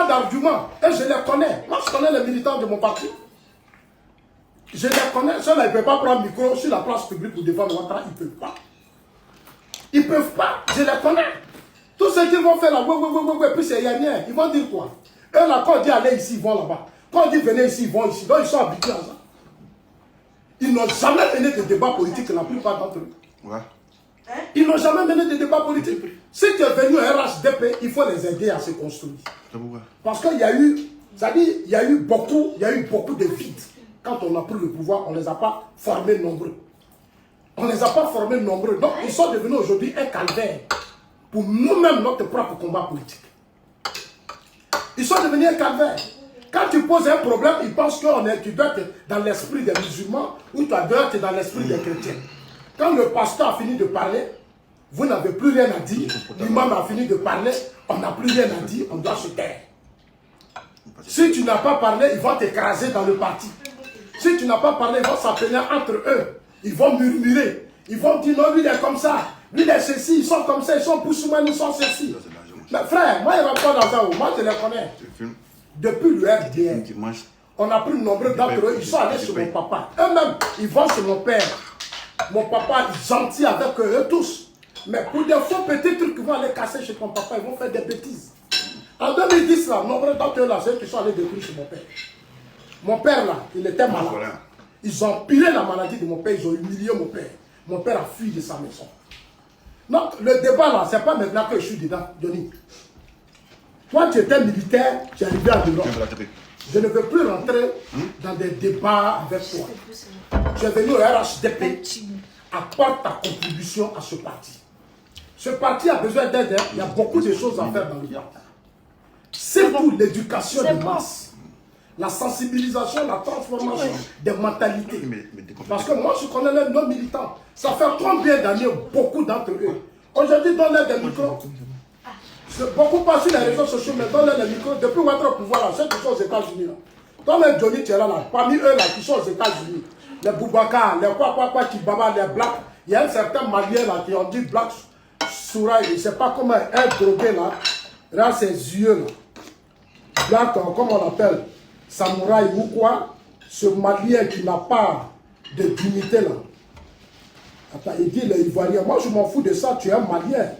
d'arguments. Et je les connais. Moi, je connais les militants de mon parti. Je les connais. Ceux-là, ils ne peuvent pas prendre le micro sur la place publique pour défendre Ouattara. Ils ne peuvent pas. Ils ne peuvent pas. Je les connais. Tous ceux qui vont faire la puis c'est rien. Ils vont dire quoi? Eux, là, quand on dit allez ici, ils vont là-bas. Quand on dit venez ici, ils vont ici. Donc, ils sont habitués à ça. Ils n'ont jamais mené de débat politique, la plupart d'entre eux. Ouais. Ils n'ont jamais mené de débat politique. Si tu es venu à RHDP, il faut les aider à se construire. Parce qu'il y a eu, il y a eu beaucoup de vides. Quand on a pris le pouvoir, on ne les a pas formés nombreux. On ne les a pas formés nombreux. Donc, ils sont devenus aujourd'hui un calvaire pour nous-mêmes, notre propre combat politique. Ils sont devenus un calvaire. Quand tu poses un problème, ils pensent que tu dois être dans l'esprit des musulmans ou tu dois être dans l'esprit des chrétiens. Quand le pasteur a fini de parler, vous n'avez plus rien à dire. L'imam a fini de parler, on n'a plus rien à dire, on doit se taire. Si tu n'as pas parlé, ils vont t'écraser dans le parti. Si tu n'as pas parlé, ils vont s'appeler entre eux. Ils vont murmurer. Ils vont dire non, lui il est comme ça. Lui il est ceci, ils sont comme ça, ils sont Poussoumane, ils sont ceci. Mais frère, moi je ne rentre pas dans ça, moi je les connais. Depuis le RDR, on a pris nombreux d'entre eux, ils sont allés chez mon papa. Eux-mêmes, ils vont chez mon père. Mon papa est gentil avec eux tous. Mais pour des faux petits trucs qui vont aller casser chez ton papa, ils vont faire des bêtises. En 2010, là, nombreux d'entre eux, là, ceux qui sont allés détruire chez mon père. Mon père, là, il était malade. Ils ont empiré la maladie de mon père, ils ont humilié mon père. Mon père a fui de sa maison. Donc, le débat, là, c'est pas maintenant que je suis dedans, Denis. Toi, tu étais militaire, tu es arrivé à Duro. Je ne veux plus rentrer dans des débats avec toi. Tu es venu au RHDP, apporte ta contribution à ce parti. Ce parti a besoin d'aide, il y a beaucoup de choses à faire dans le parti. C'est pour l'éducation de masse, la sensibilisation, la transformation des mentalités. Parce que moi, je connais nos militants. Ça fait combien d'années, beaucoup d'entre eux. Aujourd'hui, donne-leur des micros. Beaucoup passent sur les réseaux sociaux, mais donne-leur des micros. Depuis votre pouvoir, là, ceux qui sont aux États-Unis, là. Toi-même, Johnny, tu es là, parmi eux là, qui sont aux États-Unis, les Boubacar, les quoi, Kibaba, les Blacks, il y a un certain Malien là qui ont dit Black Souraï, je ne sais pas comment un drogué là, là ses yeux là, Black, comment on l'appelle, Samouraï ou quoi, ce Malien qui n'a pas de dignité là. Attends, il dit les Ivoiriens, moi je m'en fous de ça, tu es un Malien.